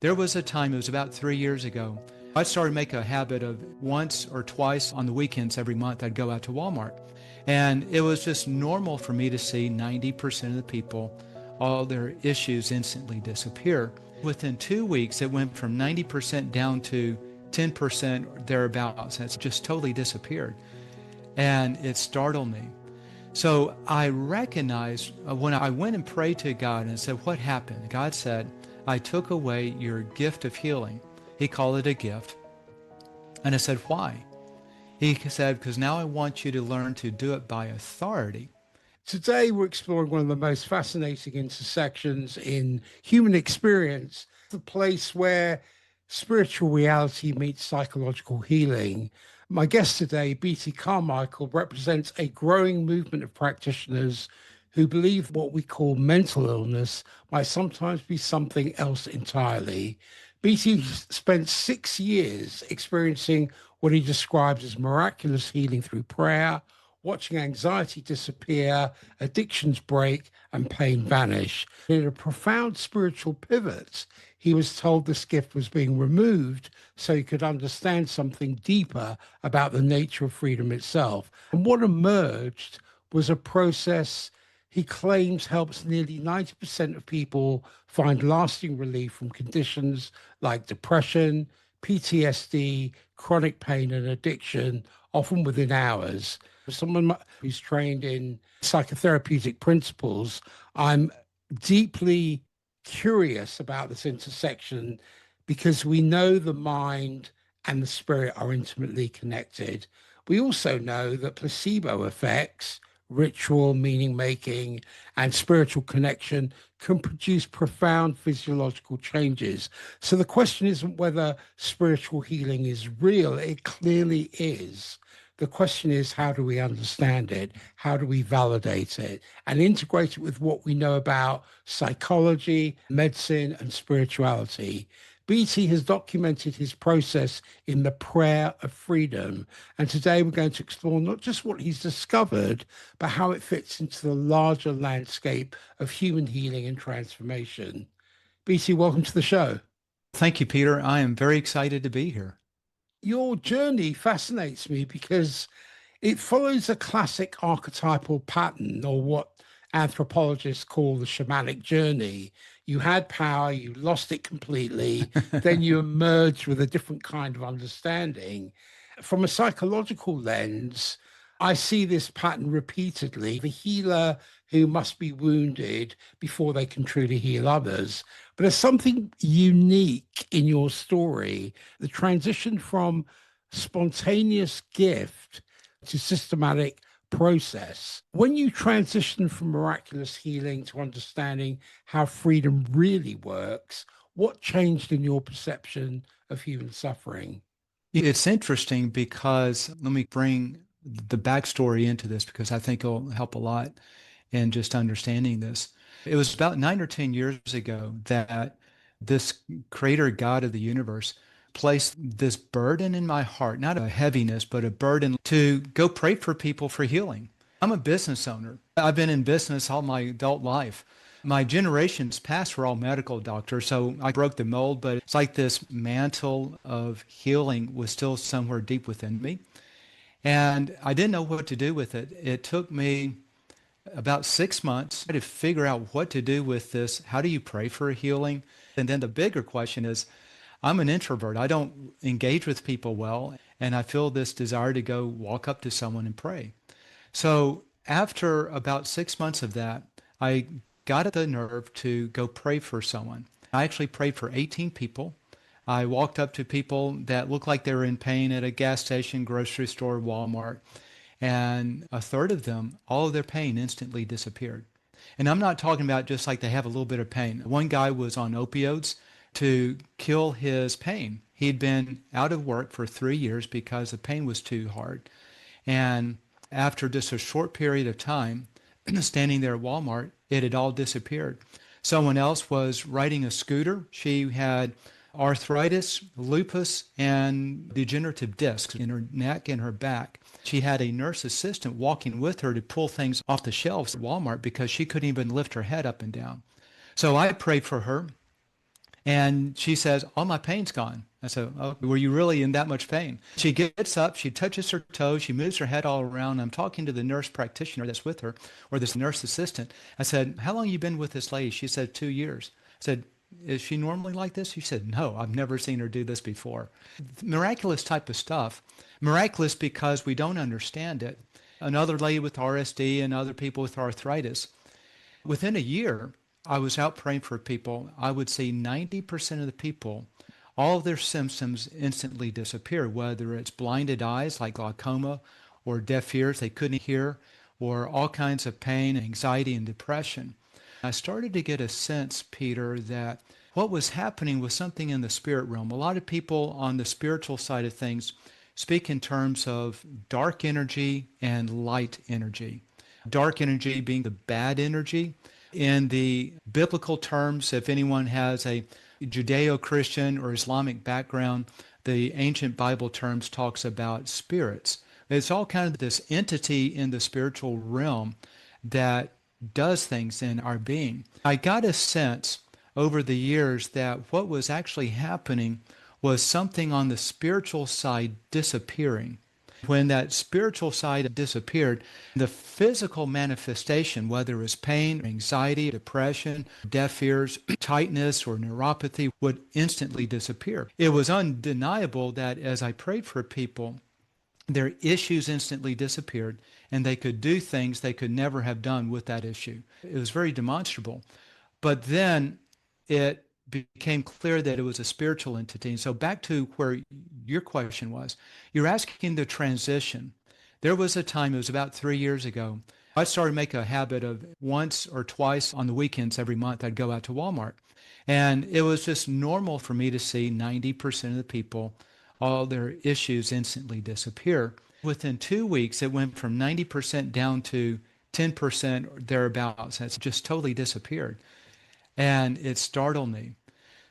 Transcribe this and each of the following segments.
There was a time, it was about 3 years ago, I started to make a habit of once or twice on the weekends every month, I'd go out to Walmart. And it was just normal for me to see 90% of the people, all their issues instantly disappear. Within 2 weeks, it went from 90% down to 10% thereabouts. And it's just totally disappeared. And it startled me. So I recognized when I went and prayed to God and said, what happened? God said, I took away your gift of healing. He called it a gift. And I said, why? He said, because now I want you to learn to do it by authority. Today, we're exploring one of the most fascinating intersections in human experience, the place where spiritual reality meets psychological healing. My guest today, Beatty Carmichael, represents a growing movement of practitioners who believe what we call mental illness might sometimes be something else entirely. Beatty spent 6 years experiencing what he describes as miraculous healing through prayer, watching anxiety disappear, addictions break, and pain vanish. In a profound spiritual pivot, he was told this gift was being removed so he could understand something deeper about the nature of freedom itself. And what emerged was a process he claims helps nearly 90% of people find lasting relief from conditions like depression, PTSD, chronic pain, and addiction, often within hours. For someone who's trained in psychotherapeutic principles, I'm deeply curious about this intersection because we know the mind and the spirit are intimately connected. We also know that placebo effects, ritual, meaning making, and spiritual connection can produce profound physiological changes. So the question isn't whether spiritual healing is real, it clearly is. The question is, how do we understand it? How do we validate it and integrate it with what we know about psychology, medicine, and spirituality? BT has documented his process in the Prayer of Freedom. And today we're going to explore not just what he's discovered, but how it fits into the larger landscape of human healing and transformation. BT, welcome to the show. Thank you, Peter. I am very excited to be here. Your journey fascinates me because it follows a classic archetypal pattern, or what anthropologists call the shamanic journey. You had power, you lost it completely, then you emerged with a different kind of understanding. From a psychological lens, I see this pattern repeatedly. The healer who must be wounded before they can truly heal others. But there's something unique in your story, the transition from spontaneous gift to systematic process. When you transition from miraculous healing to understanding how freedom really works, what changed in your perception of human suffering? It's interesting because let me bring the backstory into this because I think it'll help a lot in just understanding this. It was about 9 or 10 years ago that this creator God of the universe placed this burden in my heart, not a heaviness, but a burden to go pray for people for healing. I'm a business owner. I've been in business all my adult life. My generations past were all medical doctors, so I broke the mold, but it's like this mantle of healing was still somewhere deep within me. And I didn't know what to do with it. It took me about 6 months to figure out what to do with this. How do you pray for a healing? And then the bigger question is, I'm an introvert. I don't engage with people well, and I feel this desire to go walk up to someone and pray. So after about 6 months of that, I got the nerve to go pray for someone. I actually prayed for 18 people. I walked up to people that looked like they were in pain at a gas station, grocery store, Walmart, and a third of them, all of their pain instantly disappeared. And I'm not talking about just like they have a little bit of pain. One guy was on opioids to kill his pain. He'd been out of work for 3 years because the pain was too hard. And after just a short period of time, standing there at Walmart, it had all disappeared. Someone else was riding a scooter. She had arthritis, lupus, and degenerative discs in her neck and her back. She had a nurse assistant walking with her to pull things off the shelves at Walmart because she couldn't even lift her head up and down. So I prayed for her. And she says, all my pain's gone. I said, oh, were you really in that much pain? She gets up, she touches her toes, she moves her head all around. I'm talking to the nurse practitioner that's with her, or this nurse assistant. I said, how long have you been with this lady? She said, 2 years. I said, is she normally like this? She said, no, I've never seen her do this before. Miraculous type of stuff. Miraculous because we don't understand it. Another lady with RSD and other people with arthritis. Within a year, I was out praying for people. I would see 90% of the people, all of their symptoms instantly disappear, whether it's blinded eyes like glaucoma or deaf ears they couldn't hear, or all kinds of pain, anxiety, and depression. I started to get a sense, Peter, that what was happening was something in the spirit realm. A lot of people on the spiritual side of things speak in terms of dark energy and light energy. Dark energy being the bad energy. In the biblical terms, if anyone has a Judeo-Christian or Islamic background, the ancient Bible terms talks about spirits. It's all kind of this entity in the spiritual realm that does things in our being. I got a sense over the years that what was actually happening was something on the spiritual side disappearing. When that spiritual side disappeared, the physical manifestation, whether it was pain, anxiety, depression, deaf ears, tightness, or neuropathy, would instantly disappear. It was undeniable that as I prayed for people, their issues instantly disappeared and they could do things they could never have done with that issue. It was very demonstrable. But then it became clear that it was a spiritual entity. And so back to where your question was, you're asking the transition. There was a time, it was about 3 years ago, I started to make a habit of once or twice on the weekends every month, I'd go out to Walmart. And it was just normal for me to see 90% of the people, all their issues instantly disappear. Within 2 weeks, it went from 90% down to 10% or thereabouts. It's just totally disappeared. And it startled me.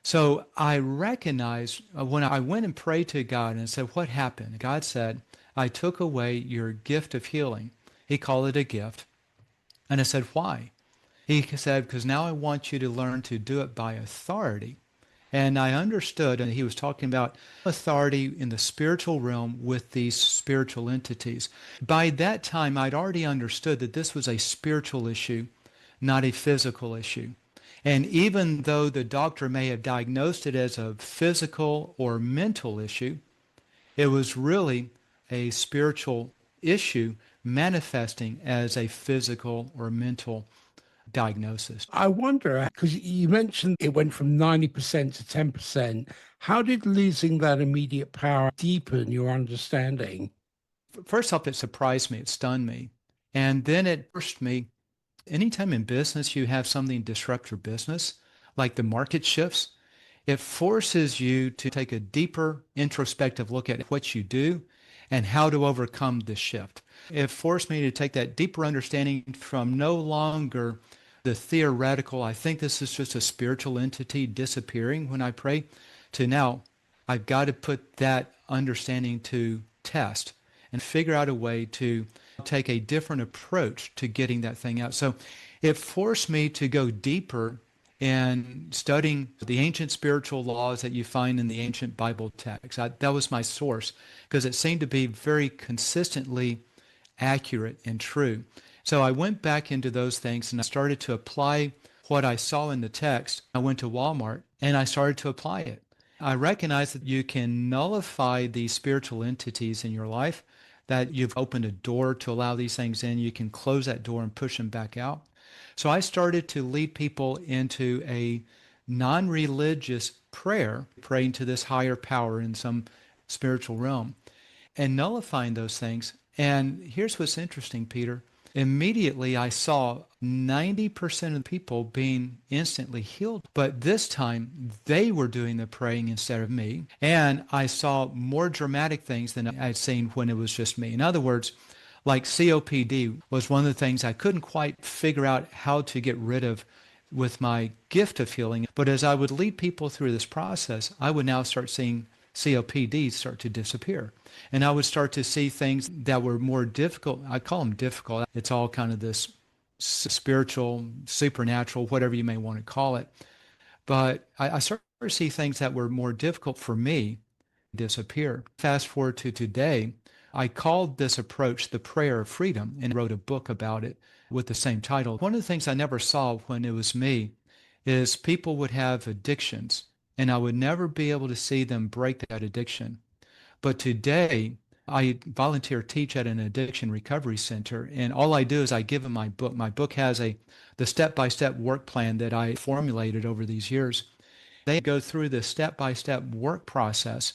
So I recognized when I went and prayed to God and said, what happened? God said, I took away your gift of healing. He called it a gift. And I said, why? He said, because now I want you to learn to do it by authority. And I understood, and he was talking about authority in the spiritual realm with these spiritual entities. By that time, I'd already understood that this was a spiritual issue, not a physical issue. And even though the doctor may have diagnosed it as a physical or mental issue, it was really a spiritual issue manifesting as a physical or mental diagnosis. I wonder, because you mentioned it went from 90% to 10%. How did losing that immediate power deepen your understanding? First off, it surprised me, it stunned me. And then it pushed me. Anytime in business you have something disrupt your business, like the market shifts, it forces you to take a deeper introspective look at what you do and how to overcome the shift. It forced me to take that deeper understanding from no longer the theoretical, I think this is just a spiritual entity disappearing when I pray, to now I've got to put that understanding to test and figure out a way to take a different approach to getting that thing out. So it forced me to go deeper in studying the ancient spiritual laws that you find in the ancient Bible texts. That was my source because it seemed to be very consistently accurate and true. So I went back into those things and I started to apply what I saw in the text. I went to Walmart and I started to apply it. I recognized that you can nullify these spiritual entities in your life, that you've opened a door to allow these things in. You can close that door and push them back out. So I started to lead people into a non-religious prayer, praying to this higher power in some spiritual realm and nullifying those things. And here's what's interesting, Peter. Immediately I saw 90% of the people being instantly healed. But this time they were doing the praying instead of me. And I saw more dramatic things than I had seen when it was just me. In other words, like COPD was one of the things I couldn't quite figure out how to get rid of with my gift of healing. But as I would lead people through this process, I would now start seeing COPD start to disappear. And I would start to see things that were more difficult. I call them difficult. It's all kind of this spiritual, supernatural, whatever you may want to call it. But I started or see things that were more difficult for me disappear. Fast forward to today, I called this approach the prayer of freedom and wrote a book about it with the same title. One of the things I never saw when it was me is people would have addictions and I would never be able to see them break that addiction. But today, I volunteer teach at an addiction recovery center, and all I do is I give them my book. My book has the step-by-step work plan that I formulated over these years. They go through the step-by-step work process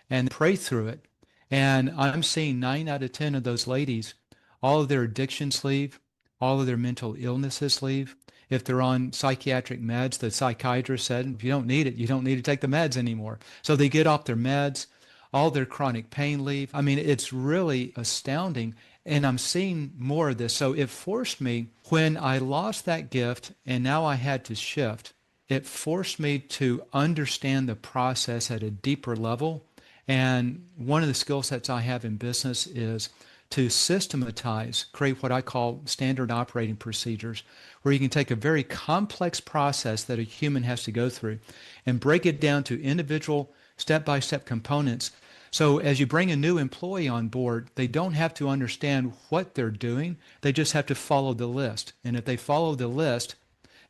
and pray through it. And I'm seeing 9 out of 10 of those ladies, all of their addictions leave, all of their mental illnesses leave. If they're on psychiatric meds, the psychiatrist said, if you don't need it, you don't need to take the meds anymore. So they get off their meds, all their chronic pain leave. I mean, it's really astounding. And I'm seeing more of this. So it forced me, when I lost that gift and now I had to shift, it forced me to understand the process at a deeper level. And one of the skill sets I have in business is to systematize, create what I call standard operating procedures, where you can take a very complex process that a human has to go through and break it down to individual step-by-step components. So as you bring a new employee on board, they don't have to understand what they're doing. They just have to follow the list. And if they follow the list,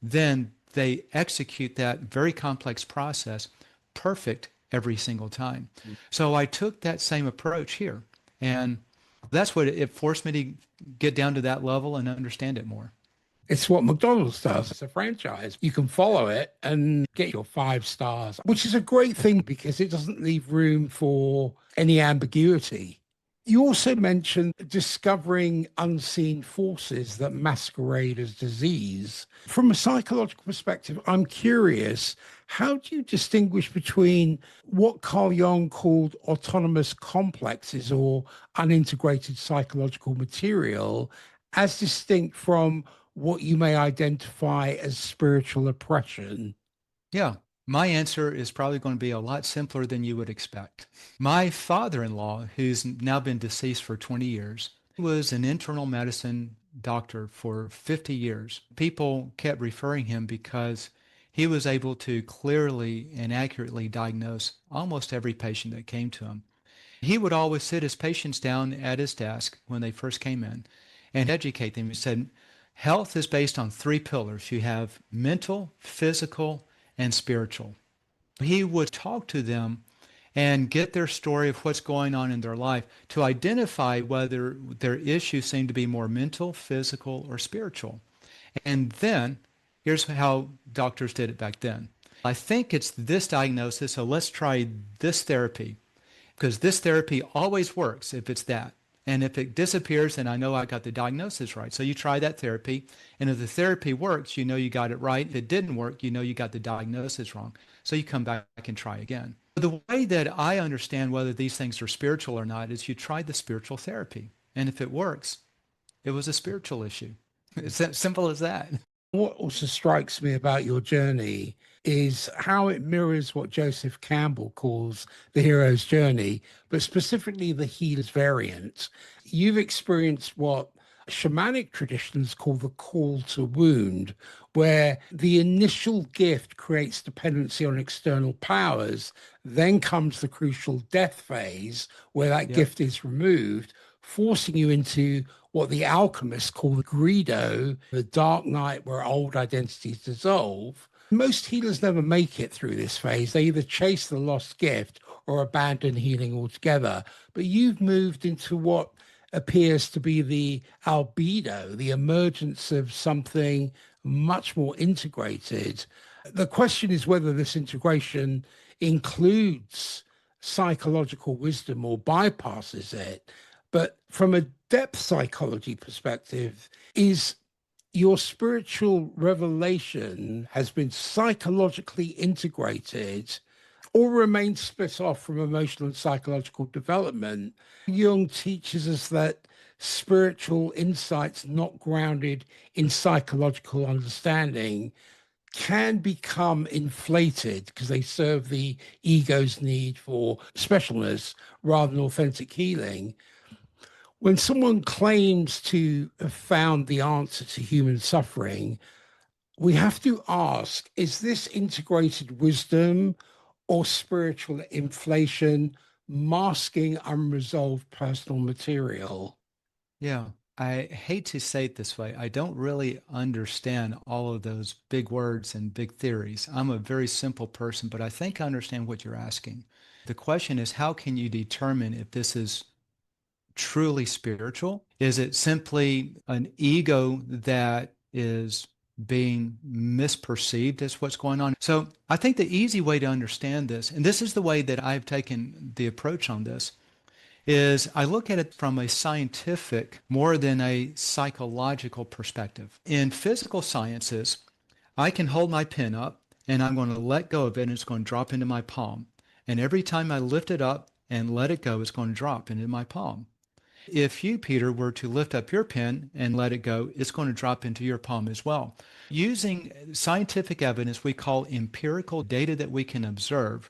then they execute that very complex process perfect every single time. So I took that same approach here. And that's what it forced me to get down to that level and understand it more. It's what McDonald's does. It's a franchise. You can follow it and get your 5 stars, which is a great thing because it doesn't leave room for any ambiguity. You also mentioned discovering unseen forces that masquerade as disease. From a psychological perspective, I'm curious, how do you distinguish between what Carl Jung called autonomous complexes or unintegrated psychological material as distinct from what you may identify as spiritual oppression? Yeah, my answer is probably going to be a lot simpler than you would expect. My father-in-law, who's now been deceased for 20 years, was an internal medicine doctor for 50 years. People kept referring him because he was able to clearly and accurately diagnose almost every patient that came to him. He would always sit his patients down at his desk when they first came in and educate them. He said, health is based on 3 pillars. You have mental, physical, and spiritual. He would talk to them and get their story of what's going on in their life to identify whether their issues seem to be more mental, physical, or spiritual. And then here's how doctors did it back then. I think it's this diagnosis, so let's try this therapy because this therapy always works if it's that. And if it disappears, then I know I got the diagnosis right. So you try that therapy, and if the therapy works, you know you got it right. If it didn't work, you know you got the diagnosis wrong. So you come back and try again. The way that I understand whether these things are spiritual or not is you try the spiritual therapy. And if it works, it was a spiritual issue. It's that simple as that. What also strikes me about your journey is how it mirrors what Joseph Campbell calls the hero's journey, but specifically the healer's variant. You've experienced what shamanic traditions call the call to wound, where the initial gift creates dependency on external powers. Then comes the crucial death phase, where that Yep. gift is removed, forcing you into what the alchemists call the greedo, the dark night where old identities dissolve. Most healers never make it through this phase. They either chase the lost gift or abandon healing altogether. But you've moved into what appears to be the albedo, the emergence of something much more integrated. The question is whether this integration includes psychological wisdom or bypasses it. But from a depth psychology perspective, is your spiritual revelation has been psychologically integrated or remains split off from emotional and psychological development? Jung teaches us that spiritual insights not grounded in psychological understanding can become inflated because they serve the ego's need for specialness rather than authentic healing. When someone claims to have found the answer to human suffering, We have to ask, is this integrated wisdom or spiritual inflation masking unresolved personal material? Yeah, I hate to say it this way. I don't really understand all of those big words and big theories. I'm a very simple person, but I think I understand what you're asking. The question is, how can you determine if this is truly spiritual? Is it simply an ego that is being misperceived as what's going on? So I think the easy way to understand this, and this is the way that I've taken the approach on this, is I look at it from a scientific more than a psychological perspective. In physical sciences, I can hold my pen up and I'm going to let go of it and it's going to drop into my palm. And every time I lift it up and let it go, it's going to drop into my palm. If you, Peter, were to lift up your pen and let it go, it's going to drop into your palm as well. Using scientific evidence we call empirical data that we can observe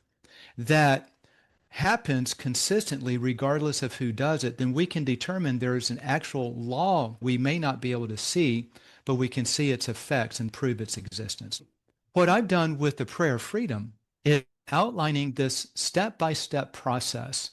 that happens consistently regardless of who does it, then we can determine there is an actual law we may not be able to see, but we can see its effects and prove its existence. What I've done with the prayer of freedom is outlining this step-by-step process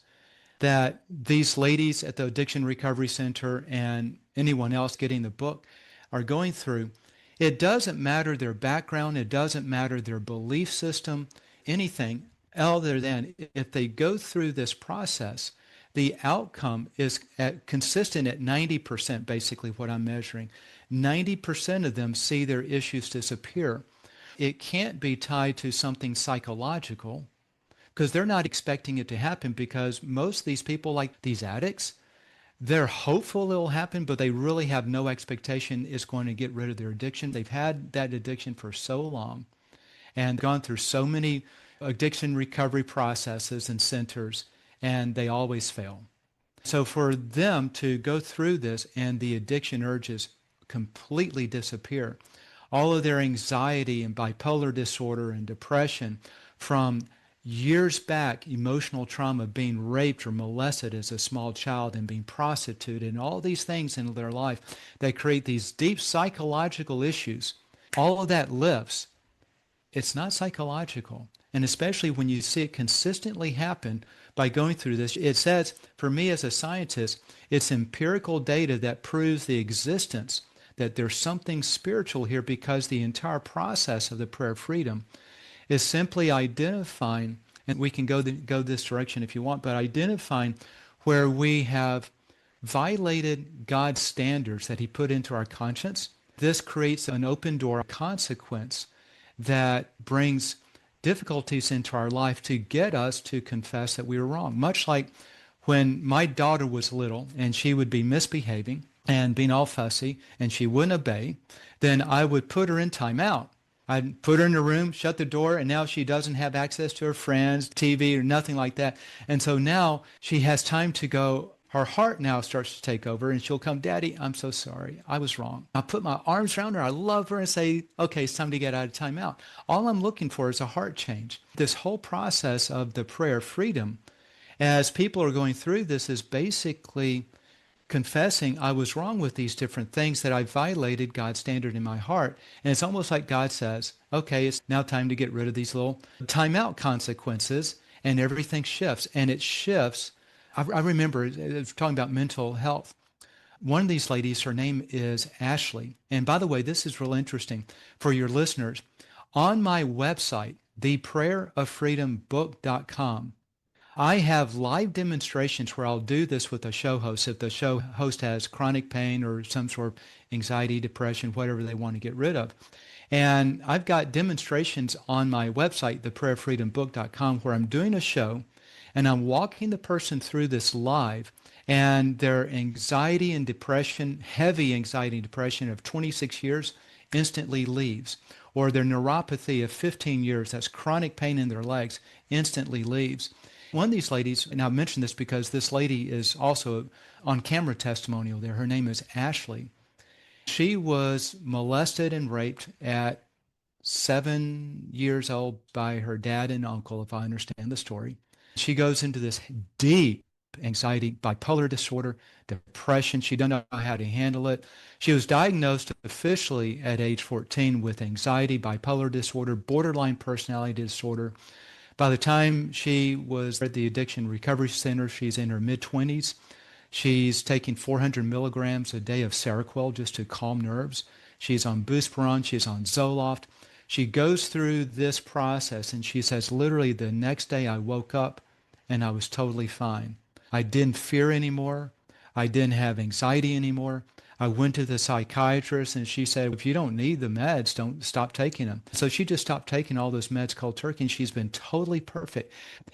that these ladies at the Addiction Recovery Center and anyone else getting the book are going through. It doesn't matter their background, it doesn't matter their belief system, anything other than if they go through this process, the outcome is consistent at 90%, basically what I'm measuring. 90% of them see their issues disappear. It can't be tied to something psychological because they're not expecting it to happen, because most of these people, like these addicts, they're hopeful it'll happen, but they really have no expectation it's going to get rid of their addiction. They've had that addiction for so long and gone through so many addiction recovery processes and centers, and they always fail. So for them to go through this and the addiction urges completely disappear, all of their anxiety and bipolar disorder and depression from years back, emotional trauma, being raped or molested as a small child and being prostituted, and all these things in their life that create these deep psychological issues, all of that lifts. It's not psychological. And especially when you see it consistently happen by going through this, it says, for me as a scientist, it's empirical data that proves the existence, that there's something spiritual here, because the entire process of the prayer of freedom is simply identifying, and we can go this direction if you want, but identifying where we have violated God's standards that he put into our conscience. This creates an open door consequence that brings difficulties into our life to get us to confess that we were wrong. Much like when my daughter was little and she would be misbehaving and being all fussy and she wouldn't obey, then I would put her in timeout. I'd put her in a room, shut the door, and now she doesn't have access to her friends, TV, or nothing like that. And so now she has time to go. Her heart now starts to take over, and she'll come, Daddy, I'm so sorry. I was wrong. I put my arms around her. I love her and say, okay, it's time to get out of timeout. All I'm looking for is a heart change. This whole process of the prayer of freedom, as people are going through this, is basically confessing I was wrong with these different things, that I violated God's standard in my heart. And it's almost like God says, okay, it's now time to get rid of these little timeout consequences, and everything shifts. And it shifts. I remember talking about mental health. One of these ladies, her name is Ashley. And by the way, this is real interesting for your listeners. On my website, theprayeroffreedombook.com, I have live demonstrations where I'll do this with a show host. If the show host has chronic pain or some sort of anxiety, depression, whatever they want to get rid of. And I've got demonstrations on my website, theprayeroffreedombook.com, where I'm doing a show and I'm walking the person through this live, and their anxiety and depression, heavy anxiety and depression of 26 years instantly leaves. Or their neuropathy of 15 years, that's chronic pain in their legs, instantly leaves. One of these ladies, and I'll mention this because this lady is also on camera testimonial there. Her name is Ashley. She was molested and raped at 7 years old by her dad and uncle, if I understand the story. She goes into this deep anxiety, bipolar disorder, depression. She didn't know how to handle it. She was diagnosed officially at age 14 with anxiety, bipolar disorder, borderline personality disorder. By the time she was at the Addiction Recovery Center, she's in her mid-20s. She's taking 400 milligrams a day of Seroquel just to calm nerves. She's on Buspirone. She's on Zoloft. She goes through this process, and she says, literally, the next day I woke up and I was totally fine. I didn't fear anymore. I didn't have anxiety anymore. I went to the psychiatrist and she said, if you don't need the meds, don't stop taking them. So she just stopped taking all those meds cold turkey, and she's been totally perfect.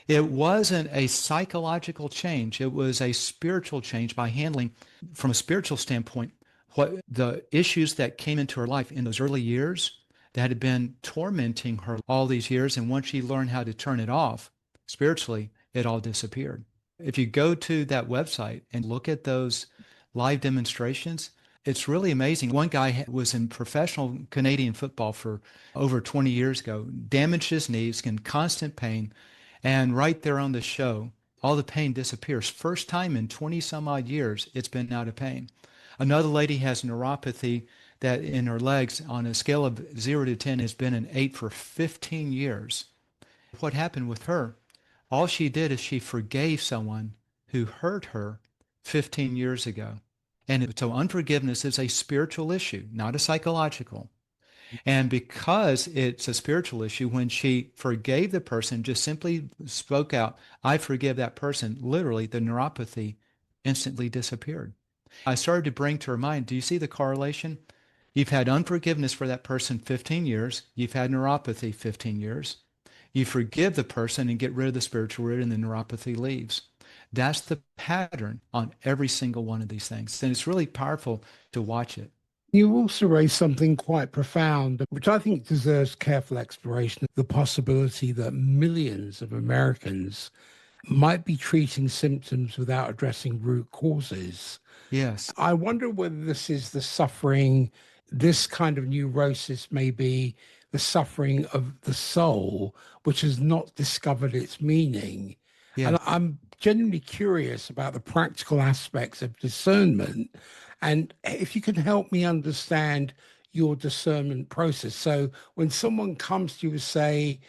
It wasn't a psychological change. It was a spiritual change by handling, from a spiritual standpoint, what the issues that came into her life in those early years that had been tormenting her all these years. And once she learned how to turn it off spiritually, it all disappeared. If you go to that website and look at those live demonstrations, it's really amazing. One guy was in professional Canadian football for over 20 years ago, damaged his knees, in constant pain, and right there on the show, all the pain disappears. First time in 20 some odd years, it's been out of pain. Another lady has neuropathy that in her legs on a scale of 0 to 10 has been an 8 for 15 years. What happened with her? All she did is she forgave someone who hurt her 15 years ago. And so unforgiveness is a spiritual issue, not a psychological. And because it's a spiritual issue, when she forgave the person, just simply spoke out, I forgive that person, literally the neuropathy instantly disappeared. I started to bring to her mind, do you see the correlation? You've had unforgiveness for that person 15 years. You've had neuropathy 15 years. You forgive the person and get rid of the spiritual root, and the neuropathy leaves. That's the pattern on every single one of these things. And it's really powerful to watch it. You also raised something quite profound, which I think deserves careful exploration, the possibility that millions of Americans might be treating symptoms without addressing root causes. Yes. I wonder whether this is the suffering, this kind of neurosis may be the suffering of the soul, which has not discovered its meaning. Yeah. And I'm genuinely curious about the practical aspects of discernment. And if you can help me understand your discernment process. So when someone comes to you and say,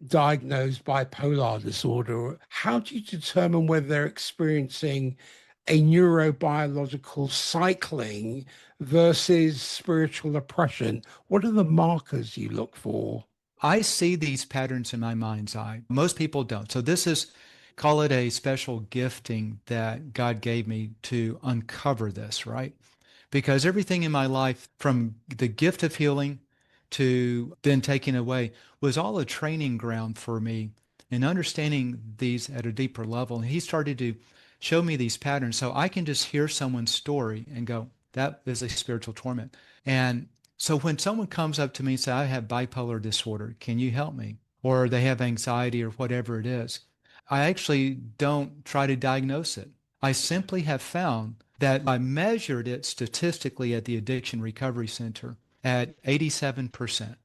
diagnosed bipolar disorder, how do you determine whether they're experiencing a neurobiological cycling versus spiritual oppression? What are the markers you look for? I see these patterns in my mind's eye. Most people don't. So this is, call it a special gifting that God gave me to uncover this, right? Because everything in my life, from the gift of healing to then taking away, was all a training ground for me in understanding these at a deeper level. And he started to show me these patterns. So I can just hear someone's story and go, that is a spiritual torment. And so when someone comes up to me and says, I have bipolar disorder, can you help me? Or they have anxiety or whatever it is, I actually don't try to diagnose it. I simply have found that I measured it statistically at the Addiction Recovery Center at 87%.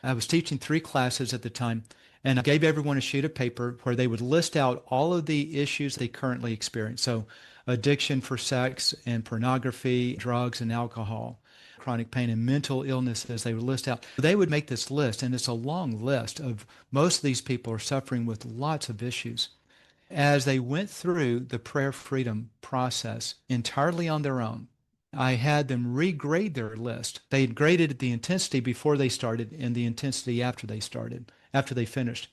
I was teaching 3 classes at the time, and I gave everyone a sheet of paper where they would list out all of the issues they currently experience. So addiction for sex and pornography, drugs and alcohol, chronic pain and mental illnesses, they would list out. They would make this list, and it's a long list of most of these people are suffering with lots of issues. As they went through the prayer freedom process entirely on their own, I had them regrade their list. They had graded the intensity before they started and the intensity after they started, after they finished.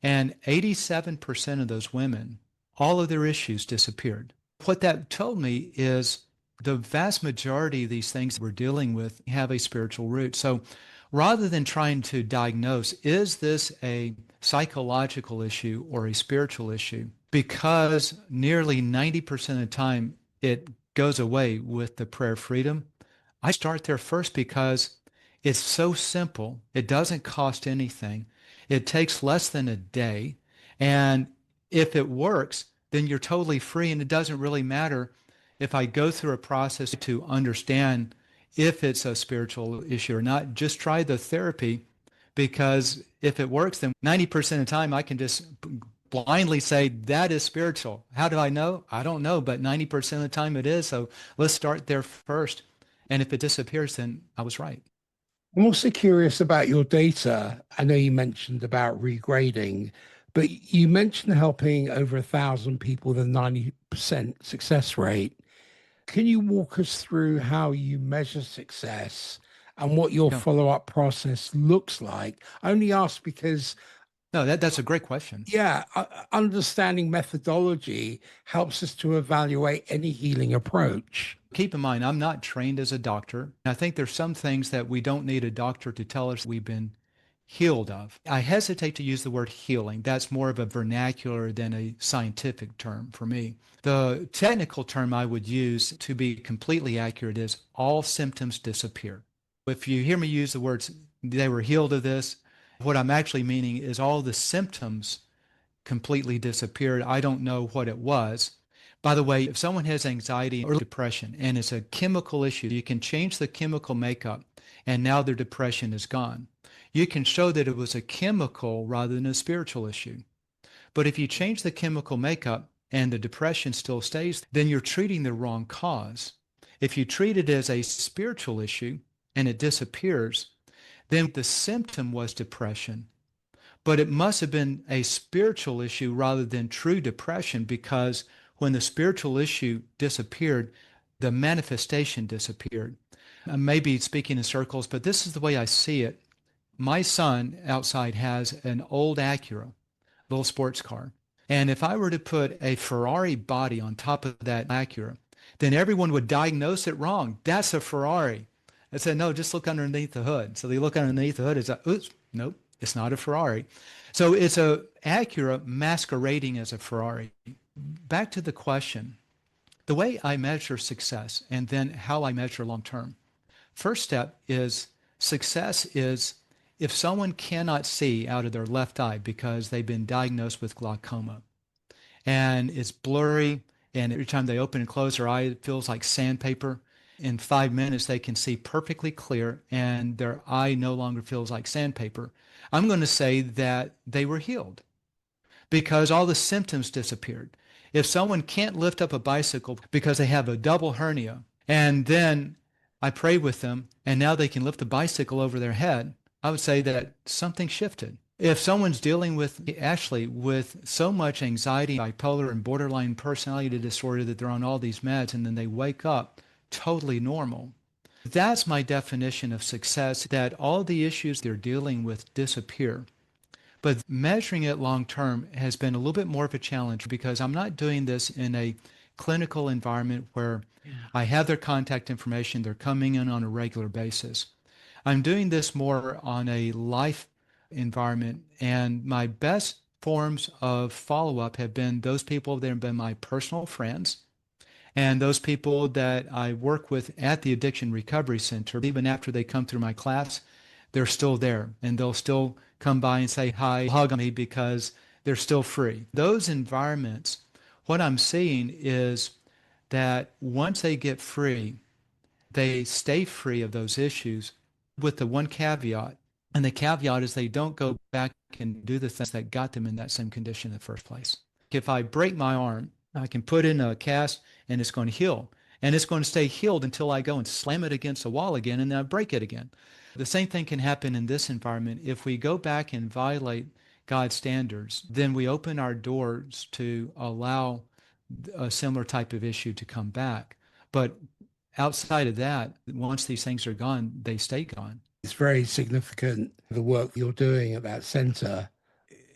And 87% of those women, all of their issues disappeared. What that told me is the vast majority of these things we're dealing with have a spiritual root. So rather than trying to diagnose, is this a psychological issue or a spiritual issue? Because nearly 90% of the time it goes away with the prayer freedom, I start there first because it's so simple. It doesn't cost anything. It takes less than a day. And if it works, then you're totally free. And it doesn't really matter if I go through a process to understand if it's a spiritual issue or not. Just try the therapy, because if it works, then 90% of the time I can just blindly say that is spiritual. How do I know? I don't know, but 90% of the time it is. So let's start there first. And if it disappears, then I was right. I'm also curious about your data. I know you mentioned about regrading, but you mentioned helping over 1,000 people with a 90% success rate. Can you walk us through how you measure success and what your Yeah. follow-up process looks like? I only ask because, No, that's a great question. yeah, understanding methodology helps us to evaluate any healing approach. Keep in mind, I'm not trained as a doctor. I think there's some things that we don't need a doctor to tell us we've been healed of. I hesitate to use the word healing. That's more of a vernacular than a scientific term for me. The technical term I would use to be completely accurate is all symptoms disappear. If you hear me use the words, they were healed of this, what I'm actually meaning is all the symptoms completely disappeared. I don't know what it was. By the way, if someone has anxiety or depression and it's a chemical issue, you can change the chemical makeup and now their depression is gone. You can show that it was a chemical rather than a spiritual issue. But if you change the chemical makeup and the depression still stays, then you're treating the wrong cause. If you treat it as a spiritual issue and it disappears, then the symptom was depression, but it must have been a spiritual issue rather than true depression, because when the spiritual issue disappeared, the manifestation disappeared. I may be speaking in circles, but this is the way I see it. My son outside has an old Acura, little sports car. And if I were to put a Ferrari body on top of that Acura, then everyone would diagnose it wrong. That's a Ferrari. I said, no, just look underneath the hood. So they look underneath the hood. It's like, oops, nope, it's not a Ferrari. So it's a Acura masquerading as a Ferrari. Back to the question, the way I measure success and then how I measure long term. First step is success is if someone cannot see out of their left eye because they've been diagnosed with glaucoma and it's blurry, and every time they open and close their eye, it feels like sandpaper. In 5 minutes, they can see perfectly clear and their eye no longer feels like sandpaper. I'm going to say that they were healed because all the symptoms disappeared. If someone can't lift up a bicycle because they have a double hernia, and then I pray with them, and now they can lift the bicycle over their head, I would say that something shifted. If someone's dealing with, actually, with so much anxiety, bipolar, and borderline personality disorder that they're on all these meds, and then they wake up totally normal, that's my definition of success, that all the issues they're dealing with disappear. But measuring it long term has been a little bit more of a challenge because I'm not doing this in a clinical environment where I have their contact information, they're coming in on a regular basis. I'm doing this more on a life environment, and my best forms of follow-up have been those people that have been my personal friends and those people that I work with at the Addiction Recovery Center. Even after they come through my class, they're still there, and they'll still come by and say hi, hug me because they're still free. Those environments, what I'm seeing is that once they get free, they stay free of those issues with the one caveat. And the caveat is they don't go back and do the things that got them in that same condition in the first place. If I break my arm, I can put in a cast and it's going to heal. And it's going to stay healed until I go and slam it against a wall again and then I break it again. The same thing can happen in this environment. If we go back and violate God's standards, then we open our doors to allow a similar type of issue to come back. But outside of that, once these things are gone, they stay gone. It's very significant, the work you're doing at that center.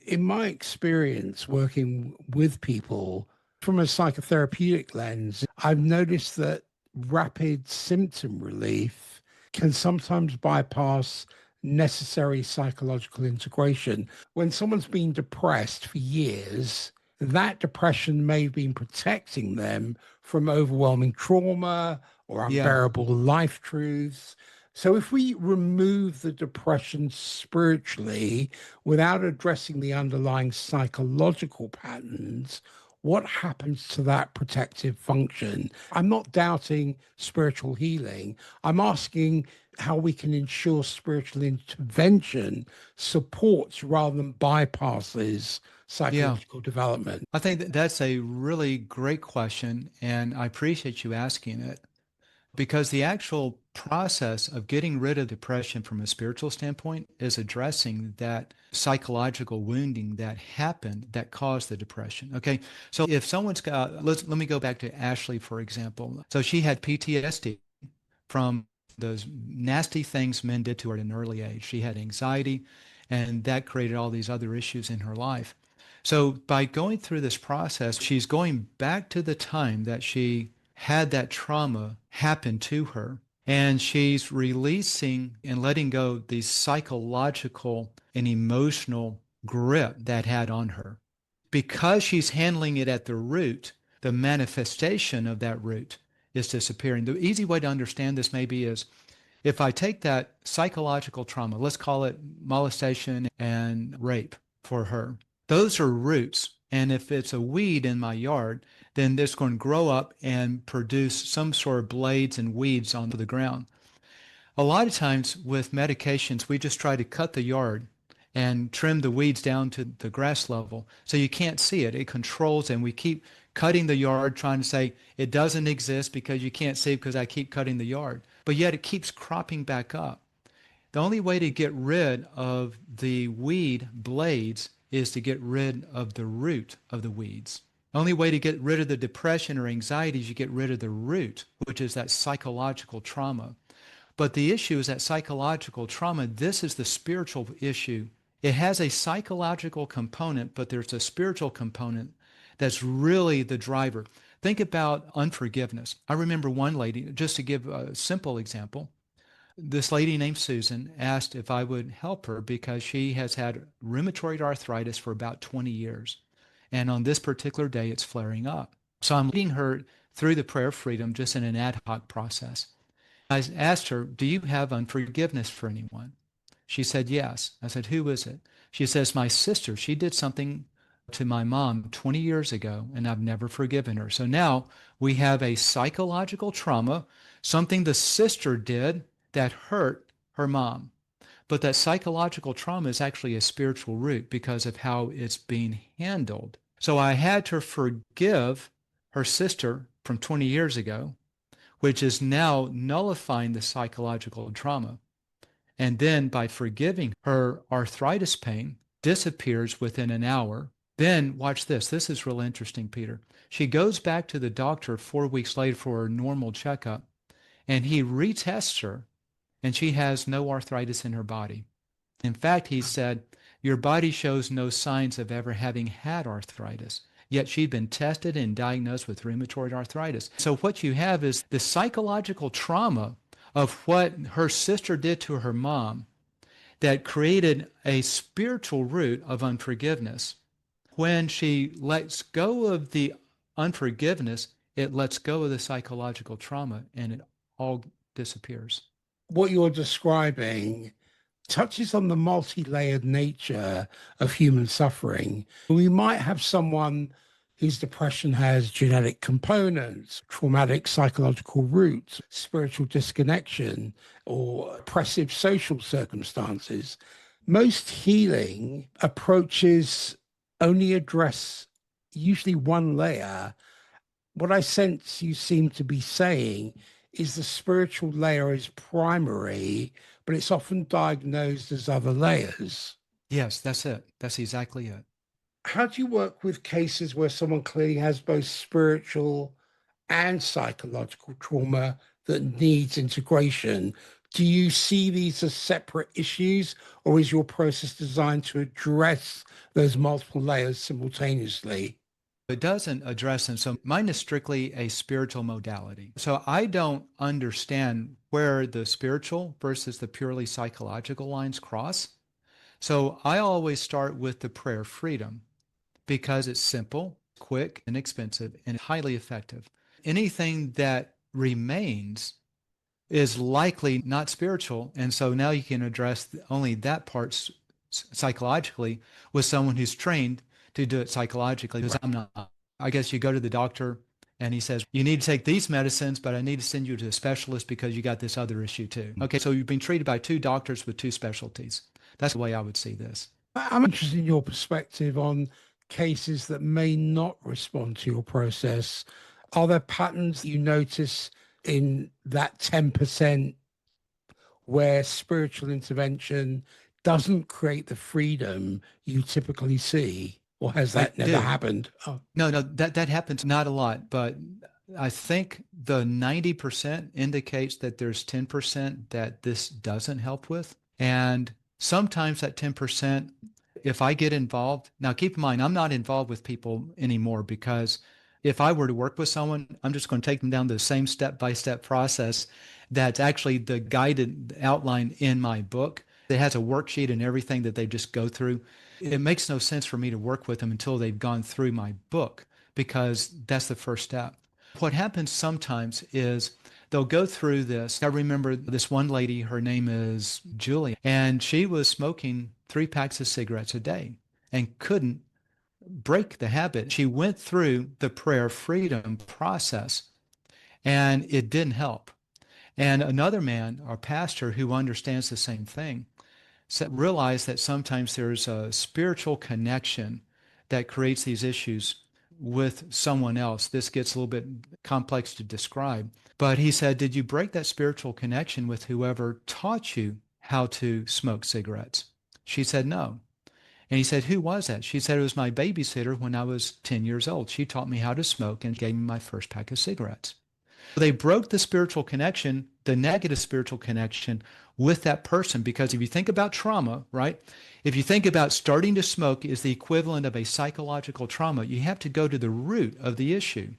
In my experience working with people from a psychotherapeutic lens, I've noticed that rapid symptom relief can sometimes bypass necessary psychological integration. When someone's been depressed for years, that depression may have been protecting them from overwhelming trauma or Yeah. unbearable life truths. So if we remove the depression spiritually without addressing the underlying psychological patterns, what happens to that protective function? I'm not doubting spiritual healing. I'm asking how we can ensure spiritual intervention supports rather than bypasses Yeah. psychological development? I think that's a really great question, and I appreciate you asking it because the actual process of getting rid of depression from a spiritual standpoint is addressing that psychological wounding that happened that caused the depression. Okay. So if someone's got, let me go back to Ashley, for example. So she had PTSD from those nasty things men did to her at an early age. She had anxiety, and that created all these other issues in her life. So by going through this process, she's going back to the time that she had that trauma happen to her. And she's releasing and letting go the psychological and emotional grip that had on her. Because she's handling it at the root, the manifestation of that root is disappearing. The easy way to understand this maybe is if I take that psychological trauma, let's call it molestation and rape for her, those are roots. And if it's a weed in my yard, then it's going to grow up and produce some sort of blades and weeds onto the ground. A lot of times with medications, we just try to cut the yard and trim the weeds down to the grass level so you can't see it. It controls, and we keep cutting the yard, trying to say it doesn't exist because you can't see it because I keep cutting the yard. But yet it keeps cropping back up. The only way to get rid of the weed blades is to get rid of the root of the weeds. The only way to get rid of the depression or anxiety is you get rid of the root, which is that psychological trauma. But the issue is that psychological trauma, this is the spiritual issue. It has a psychological component, but there's a spiritual component that's really the driver. Think about unforgiveness. I remember one lady, just to give a simple example, this lady named Susan asked if I would help her because she has had rheumatoid arthritis for about 20 years. And on this particular day, it's flaring up. So I'm leading her through the prayer of freedom just in an ad hoc process. I asked her, do you have unforgiveness for anyone? She said, yes. I said, who is it? She says, my sister. She did something to my mom 20 years ago, and I've never forgiven her. So now we have a psychological trauma, something the sister did that hurt her mom. But that psychological trauma is actually a spiritual root because of how it's being handled. So I had to forgive her sister from 20 years ago, which is now nullifying the psychological trauma. And then by forgiving her, arthritis pain disappears within an hour. Then watch this. This is real interesting, Peter. She goes back to the doctor 4 weeks later for her normal checkup, and he retests her, and she has no arthritis in her body. In fact, he said, your body shows no signs of ever having had arthritis. Yet she'd been tested and diagnosed with rheumatoid arthritis. So what you have is the psychological trauma of what her sister did to her mom that created a spiritual root of unforgiveness. When she lets go of the unforgiveness, it lets go of the psychological trauma and it all disappears. What you're describing touches on the multi-layered nature of human suffering. We might have someone whose depression has genetic components, traumatic psychological roots, spiritual disconnection, or oppressive social circumstances. Most healing approaches only address usually one layer. What I sense you seem to be saying is the spiritual layer is primary, but it's often diagnosed as other layers. Yes, that's it. That's exactly it. How do you work with cases where someone clearly has both spiritual and psychological trauma that needs integration? Do you see these as separate issues, or is your process designed to address those multiple layers simultaneously? It doesn't address them. So mine is strictly a spiritual modality. So I don't understand where the spiritual versus the purely psychological lines cross. So I always start with the prayer of freedom because it's simple, quick, inexpensive, and highly effective. Anything that remains is likely not spiritual. And so now you can address only that part psychologically with someone who's trained to do it psychologically because I'm not. I guess you go to the doctor and he says, you need to take these medicines, but I need to send you to a specialist because you got this other issue too. Okay, so you've been treated by two doctors with two specialties. That's the way I would see this. I'm interested in your perspective on cases that may not respond to your process, are there patterns you notice in that 10% where spiritual intervention doesn't create the freedom you typically see? Or has I that never do. happened? Oh, No, no, that happens not a lot, but I think the 90% indicates that there's 10% that this doesn't help with. And sometimes that 10%, if I get involved, now keep in mind, I'm not involved with people anymore because if I were to work with someone, I'm just going to take them down the same step-by-step process that's actually the guided outline in my book. It has a worksheet and everything that they just go through. It makes no sense for me to work with them until they've gone through my book because that's the first step. What happens sometimes is they'll go through this. I remember this one lady, her name is Julie, and she was smoking 3 packs of cigarettes a day and couldn't break the habit. She went through the prayer freedom process and it didn't help. And another man, our pastor, who understands the same thing, realize that sometimes there's a spiritual connection that creates these issues with someone else. This gets a little bit complex to describe. But he said, did you break that spiritual connection with whoever taught you how to smoke cigarettes? She said, no. And he said, who was that? She said, it was my babysitter when I was 10 years old. She taught me how to smoke and gave me my first pack of cigarettes. They broke the spiritual connection, the negative spiritual connection with that person. Because if you think about trauma, right? If you think about starting to smoke is the equivalent of a psychological trauma, you have to go to the root of the issue.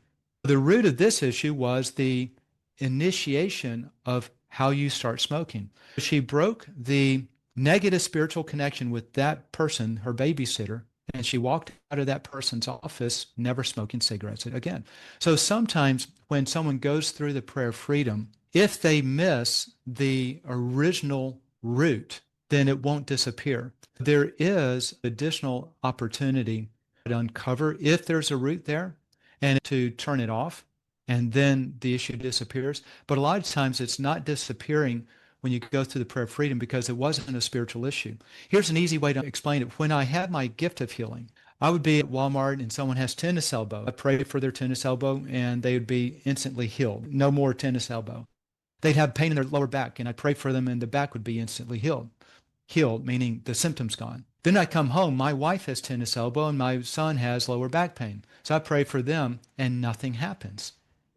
The root of this issue was the initiation of how you start smoking. She broke the negative spiritual connection with that person, her babysitter, and she walked out of that person's office never smoking cigarettes again. So sometimes when someone goes through the prayer of freedom, if they miss the original root, then it won't disappear. There is additional opportunity to uncover if there's a root there and to turn it off, and then the issue disappears. But a lot of times it's not disappearing when you go through the prayer of freedom because it wasn't a spiritual issue. Here's an easy way to explain it. When I had my gift of healing, I would be at Walmart and someone has tennis elbow. I pray for their tennis elbow and they would be instantly healed. No more tennis elbow. They'd have pain in their lower back and I'd pray for them and the back would be instantly healed. Healed, meaning the symptoms gone. Then I come home, my wife has tennis elbow and my son has lower back pain. So I pray for them and nothing happens.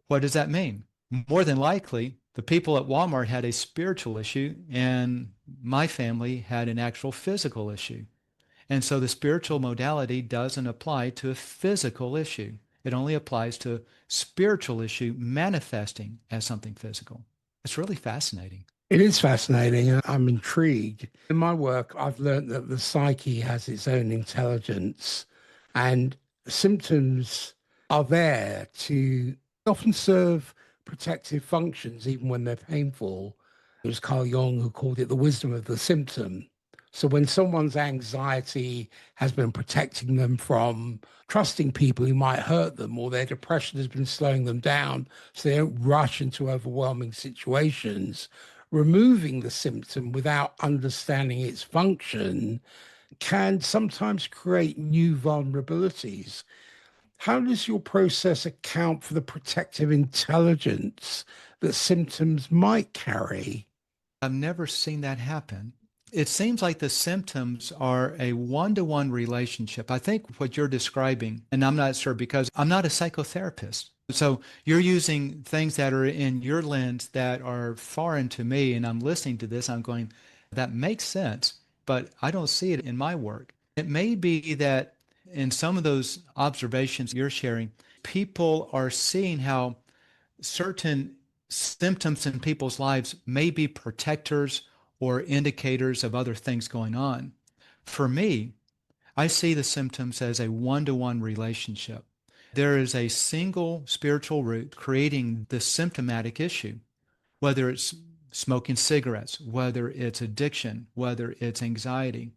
What does that mean? More than likely, the people at Walmart had a spiritual issue and my family had an actual physical issue. And so the spiritual modality doesn't apply to a physical issue. It only applies to a spiritual issue manifesting as something physical. It's really fascinating. it is fascinating. And I'm intrigued. In my work, I've learned that the psyche has its own intelligence and symptoms are there to often serve protective functions, even when they're painful. It was Carl Jung who called it the wisdom of the symptom. So when someone's anxiety has been protecting them from trusting people who might hurt them, or their depression has been slowing them down so they don't rush into overwhelming situations, removing the symptom without understanding its function can sometimes create new vulnerabilities. How does your process account for the protective intelligence that symptoms might carry? I've never seen that happen. It seems like the symptoms are a one-to-one relationship. I think what you're describing, and I'm not sure because I'm not a psychotherapist. So you're using things that are in your lens that are foreign to me, and I'm listening to this, I'm going, that makes sense, but I don't see it in my work. It may be that in some of those observations you're sharing, people are seeing how certain symptoms in people's lives may be protectors or indicators of other things going on. For me, I see the symptoms as a one-to-one relationship. There is a single spiritual root creating the symptomatic issue, whether it's smoking cigarettes, whether it's addiction, whether it's anxiety.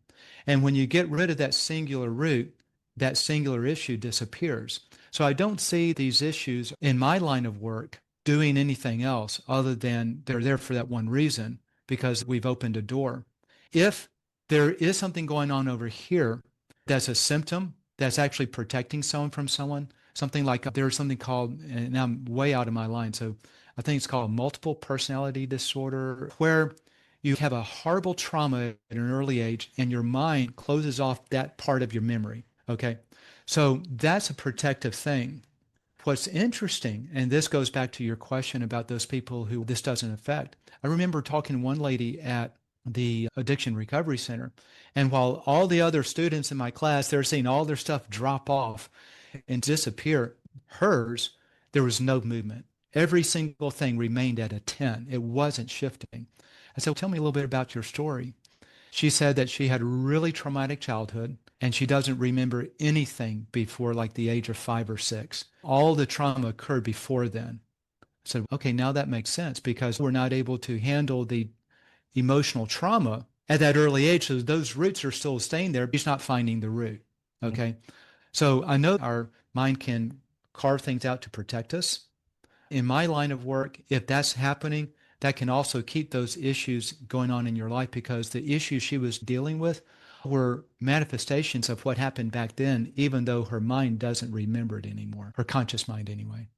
And when you get rid of that singular root, that singular issue disappears. So I don't see these issues in my line of work doing anything else other than they're there for that one reason, because we've opened a door. If there is something going on over here that's a symptom, that's actually protecting someone from someone. Something like there's something called, and now I'm way out of my line, so I think it's called multiple personality disorder, where you have a horrible trauma at an early age and your mind closes off that part of your memory. Okay. So that's a protective thing. What's interesting, and this goes back to your question about those people who this doesn't affect. I remember talking to one lady at the Addiction Recovery Center, and while all the other students in my class, they're seeing all their stuff drop off and disappear, hers, there was no movement. Every single thing remained at a 10. It wasn't shifting. I said, well, tell me a little bit about your story. She said that she had a really traumatic childhood and she doesn't remember anything before like the age of 5 or 6. All the trauma occurred before then. I said, okay, now that makes sense because we're not able to handle the emotional trauma at that early age. So those roots are still staying there. She's not finding the root. Okay. So I know our mind can carve things out to protect us. In my line of work, if that's happening, that can also keep those issues going on in your life because the issues she was dealing with were manifestations of what happened back then, even though her mind doesn't remember it anymore, her conscious mind anyway.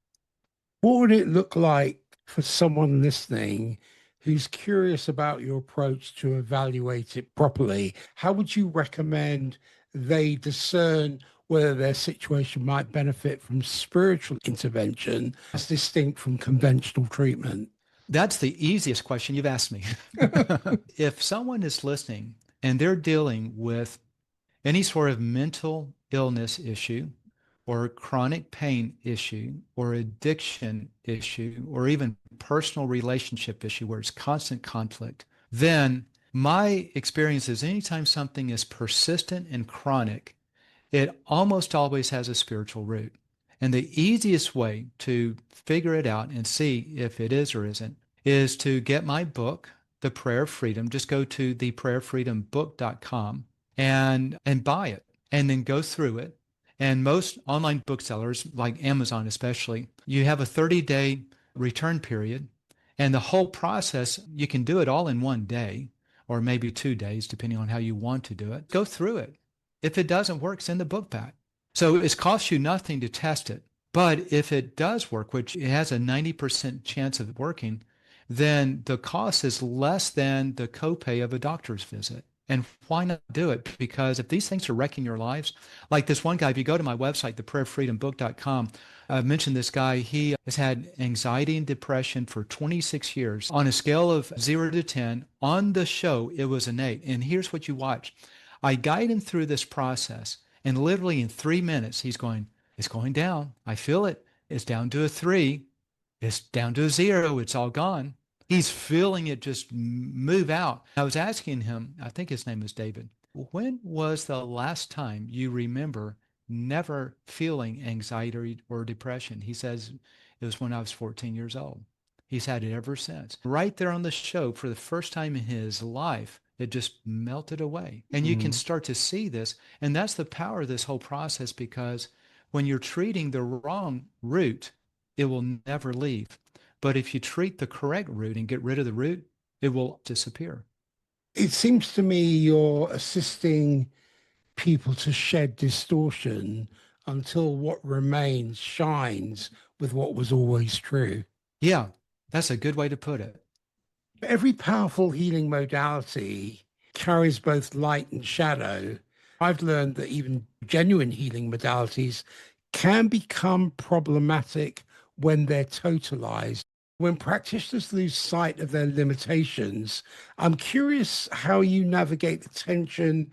What would it look like for someone listening who's curious about your approach to evaluate it properly? How would you recommend they discern whether their situation might benefit from spiritual intervention as distinct from conventional treatment? That's the easiest question you've asked me. If someone is listening and they're dealing with any sort of mental illness issue or chronic pain issue or addiction issue or even personal relationship issue where it's constant conflict, then my experience is anytime something is persistent and chronic, it almost always has a spiritual root. And the easiest way to figure it out and see if it is or isn't is to get my book, The Prayer of Freedom. Just go to theprayerfreedombook.com and buy it and then go through it. And most online booksellers, like Amazon especially, you have a 30-day return period. And the whole process, you can do it all in one day or maybe 2 days, depending on how you want to do it. Go through it. If it doesn't work, send the book back. So it's cost you nothing to test it. But if it does work, which it has a 90% chance of working, then the cost is less than the copay of a doctor's visit. And why not do it? Because if these things are wrecking your lives, like this one guy, if you go to my website, theprayerfreedombook.com, I mentioned this guy, he has had anxiety and depression for 26 years. On a scale of 0 to 10, on the show, it was an 8. And here's what you watch. I guide him through this process, and literally in 3 minutes, he's going, it's going down. I feel it. It's down to a 3. It's down to a 0. It's all gone. He's feeling it just move out. I was asking him, I think his name was David, when was the last time you remember never feeling anxiety or depression? He says it was when I was 14 years old. He's had it ever since. Right there on the show, for the first time in his life, it just melted away. And you can start to see this. And that's the power of this whole process because when you're treating the wrong root, it will never leave. But if you treat the correct root and get rid of the root, it will disappear. It seems to me you're assisting people to shed distortion until what remains shines with what was always true. Yeah, that's a good way to put it. Every powerful healing modality carries both light and shadow. I've learned that even genuine healing modalities can become problematic when they're totalized. When practitioners lose sight of their limitations, I'm curious how you navigate the tension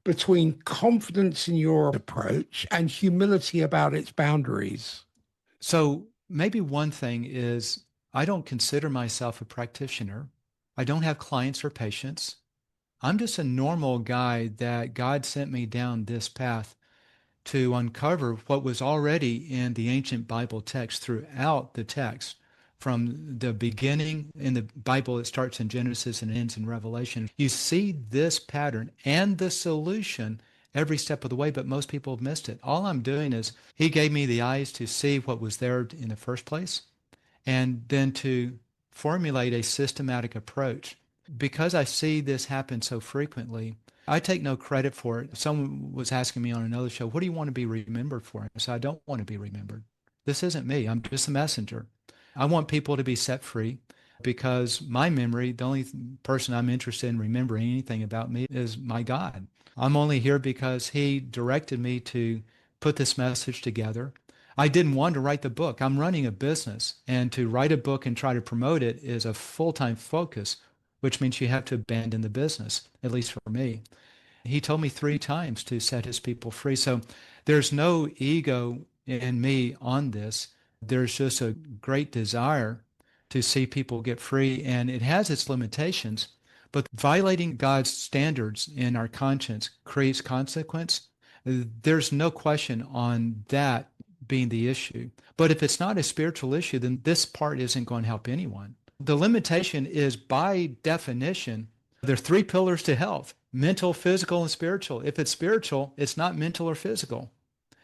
between confidence in your approach and humility about its boundaries. So maybe one thing is I don't consider myself a practitioner. I don't have clients or patients. I'm just a normal guy that God sent me down this path to uncover what was already in the ancient Bible text throughout the text. From the beginning in the Bible, it starts in Genesis and ends in Revelation. You see this pattern and the solution every step of the way, but most people have missed it. All I'm doing is he gave me the eyes to see what was there in the first place and then to formulate a systematic approach. Because I see this happen so frequently, I take no credit for it. Someone was asking me on another show, what do you want to be remembered for? I said, I don't want to be remembered. This isn't me. I'm just a messenger. I want people to be set free because my memory, the only person I'm interested in remembering anything about me is my God. I'm only here because he directed me to put this message together. I didn't want to write the book. I'm running a business, and to write a book and try to promote it is a full-time focus, which means you have to abandon the business, at least for me. He told me 3 times to set his people free. So there's no ego in me on this. There's just a great desire to see people get free, and it has its limitations. But violating God's standards in our conscience creates consequence. There's no question on that being the issue. But if it's not a spiritual issue, then this part isn't going to help anyone. The limitation is, by definition, there are 3 pillars to health: mental, physical, and spiritual. If it's spiritual, it's not mental or physical.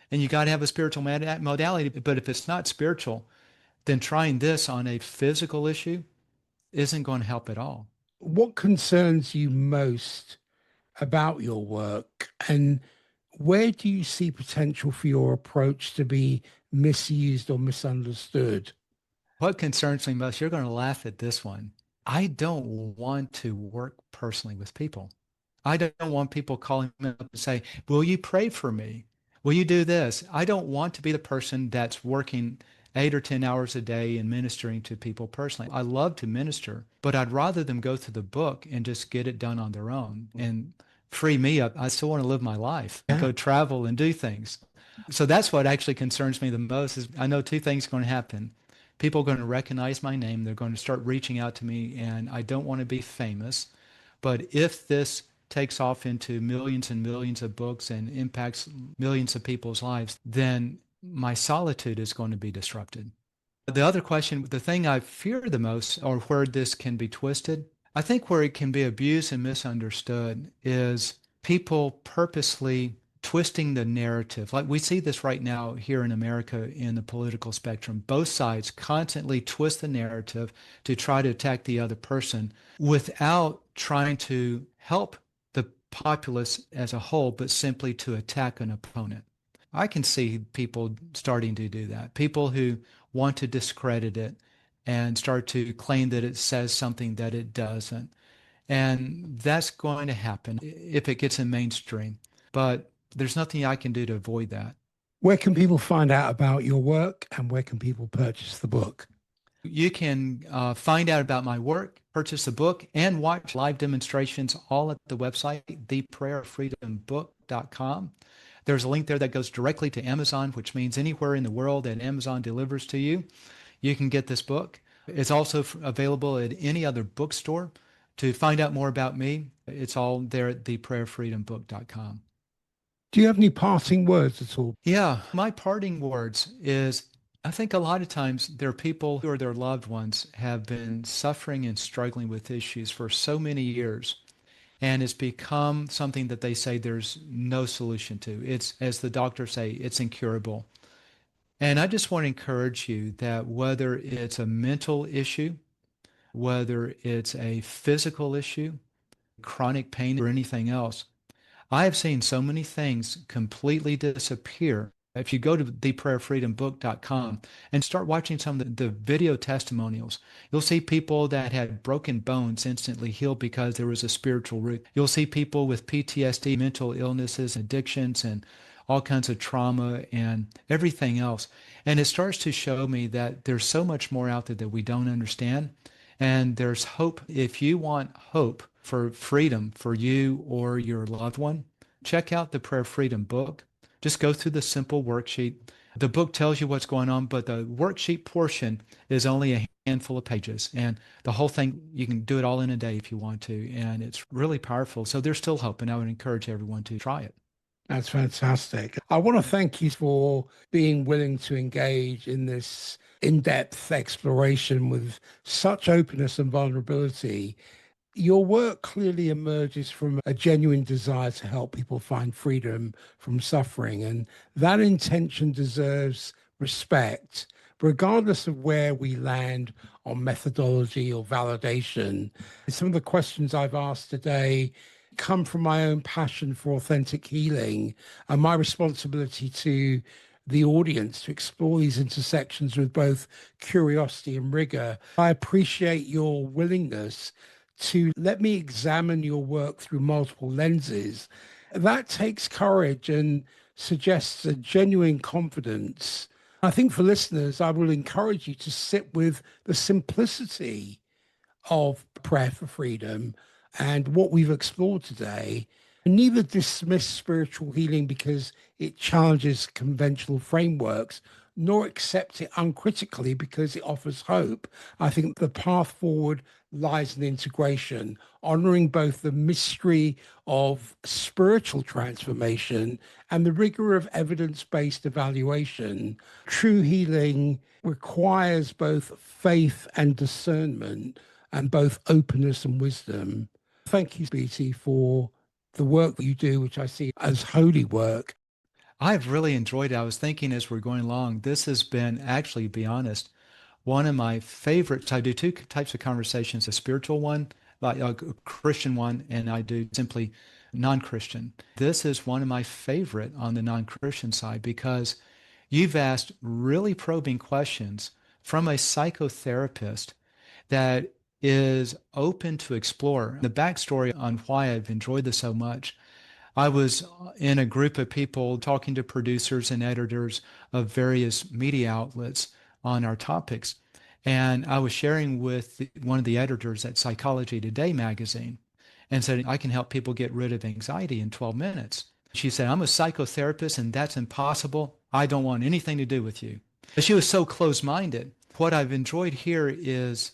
And you got to have a spiritual modality. But if it's not spiritual, then trying this on a physical issue isn't going to help at all. What concerns you most about your work, and where do you see potential for your approach to be misused or misunderstood? What concerns me most, you're going to laugh at this one. I don't want to work personally with people. I don't want people calling me up and say, will you pray for me? Will you do this? I don't want to be the person that's working 8 or 10 hours a day and ministering to people personally. I love to minister, but I'd rather them go through the book and just get it done on their own and free me up. I still want to live my life and Yeah. go travel and do things. So that's what actually concerns me the most is I know 2 things are going to happen. People are going to recognize my name. They're going to start reaching out to me, and I don't want to be famous. But if this takes off into millions and millions of books and impacts millions of people's lives, then my solitude is going to be disrupted. The other question, the thing I fear the most, or where this can be twisted, I think where it can be abused and misunderstood is people purposely twisting the narrative. Like we see this right now here in America in the political spectrum. Both sides constantly twist the narrative to try to attack the other person without trying to help the populace as a whole, but simply to attack an opponent. I can see people starting to do that. People who want to discredit it and start to claim that it says something that it doesn't. And that's going to happen if it gets in mainstream. But there's nothing I can do to avoid that. Where can people find out about your work, and where can people purchase the book? You can find out about my work, purchase the book, and watch live demonstrations all at the website, theprayerfreedombook.com. There's a link there that goes directly to Amazon, which means anywhere in the world that Amazon delivers to you, you can get this book. It's also available at any other bookstore. To find out more about me, it's all there at theprayerfreedombook.com. Do you have any parting words at all? Yeah, my parting words is I think a lot of times there are people who are their loved ones have been suffering and struggling with issues for so many years, and it's become something that they say there's no solution to. It's, as the doctors say, it's incurable. And I just want to encourage you that whether it's a mental issue, whether it's a physical issue, chronic pain, or anything else, I have seen so many things completely disappear. If you go to theprayerfreedombook.com and start watching some of the video testimonials, you'll see people that had broken bones instantly healed because there was a spiritual root. You'll see people with PTSD, mental illnesses, addictions, and all kinds of trauma and everything else. And it starts to show me that there's so much more out there that we don't understand. And there's hope. If you want hope for freedom for you or your loved one, check out the Prayer Freedom book. Just go through the simple worksheet. The book tells you what's going on, but the worksheet portion is only a handful of pages. And the whole thing, you can do it all in a day if you want to. And it's really powerful. So there's still hope, and I would encourage everyone to try it. That's fantastic. I want to thank you for being willing to engage in this in-depth exploration with such openness and vulnerability. Your work clearly emerges from a genuine desire to help people find freedom from suffering, and that intention deserves respect, regardless of where we land on methodology or validation. Some of the questions I've asked today come from my own passion for authentic healing and my responsibility to the audience to explore these intersections with both curiosity and rigor. I appreciate your willingness to let me examine your work through multiple lenses. That takes courage and suggests a genuine confidence. I think for listeners, I will encourage you to sit with the simplicity of prayer for freedom and what we've explored today. Neither dismiss spiritual healing because it challenges conventional frameworks, nor accept it uncritically because it offers hope. I think the path forward lies in integration, honoring both the mystery of spiritual transformation and the rigor of evidence-based evaluation. True healing requires both faith and discernment, and both openness and wisdom. Thank you, Beatty, for the work that you do, which I see as holy work. I've really enjoyed it. I was thinking as we're going along, this has been actually, to be honest, one of my favorites. I do two types of conversations, a spiritual one, like a Christian one, and I do simply non-Christian. This is one of my favorite on the non-Christian side because you've asked really probing questions from a psychotherapist that is open to explore. The backstory on why I've enjoyed this so much. I was in a group of people talking to producers and editors of various media outlets on our topics. And I was sharing with one of the editors at Psychology Today magazine and said, I can help people get rid of anxiety in 12 minutes. She said, I'm a psychotherapist and that's impossible. I don't want anything to do with you. But she was so close-minded. What I've enjoyed here is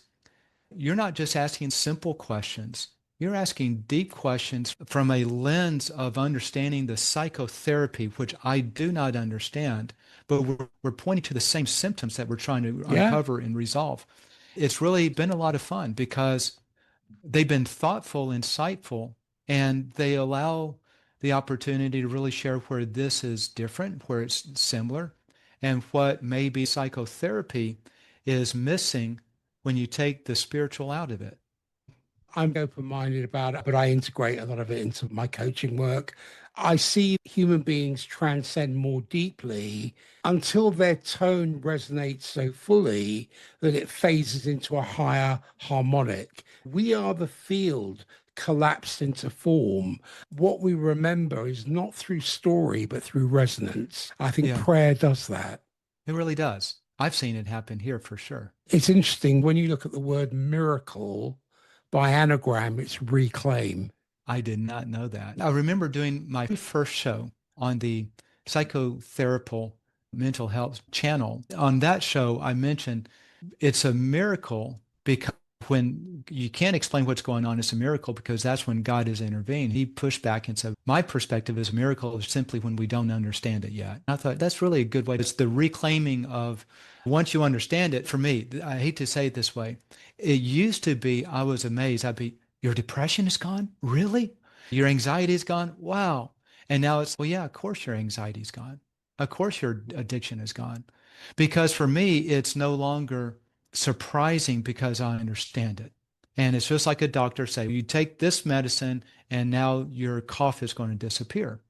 you're not just asking simple questions. You're asking deep questions from a lens of understanding the psychotherapy, which I do not understand, but we're pointing to the same symptoms that we're trying to uncover and resolve. It's really been a lot of fun because they've been thoughtful, insightful, and they allow the opportunity to really share where this is different, where it's similar, and what maybe psychotherapy is missing when you take the spiritual out of it. I'm open-minded about it, but I integrate a lot of it into my coaching work. I see human beings transcend more deeply until their tone resonates so fully that it phases into a higher harmonic. We are the field collapsed into form. What we remember is not through story, but through resonance. I think Yeah, prayer does that. it really does. I've seen it happen here for sure. It's interesting when you look at the word miracle, by anagram, it's reclaim. I did not know that. I remember doing my first show on the psychotherapal mental health channel. On that show, I mentioned it's a miracle because when you can't explain what's going on, it's a miracle because that's when God has intervened. He pushed back and said, my perspective is a miracle is simply when we don't understand it yet. I thought that's really a good way. It's the reclaiming of once you understand it. For me, I hate to say it this way. It used to be, I was amazed. I'd be, your depression is gone? Really? Your anxiety is gone? Wow. And now it's, well, yeah, of course your anxiety is gone. Of course your addiction is gone. Because for me, it's no longer surprising because I understand it. And it's just like a doctor say, you take this medicine and now your cough is going to disappear.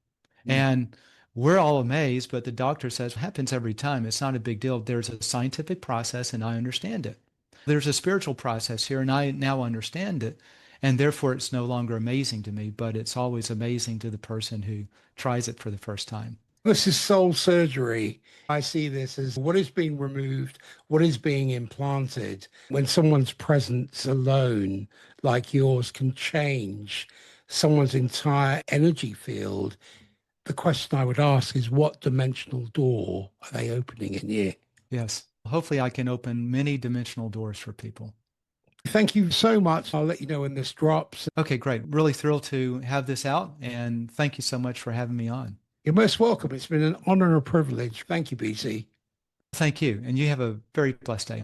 And we're all amazed, but the doctor says it happens every time. It's not a big deal. There's a scientific process and I understand it. There's a spiritual process here and I now understand it. And therefore it's no longer amazing to me, but it's always amazing to the person who tries it for the first time. This is soul surgery. I see this as what is being removed, what is being implanted. When someone's presence alone, like yours, can change someone's entire energy field, the question I would ask is what dimensional door are they opening in you? Yes. Hopefully I can open many dimensional doors for people. Thank you so much. I'll let you know when this drops. Okay, great. Really thrilled to have this out. And thank you so much for having me on. You're most welcome. It's been an honor and a privilege. Thank you, BC. Thank you. And you have a very blessed day.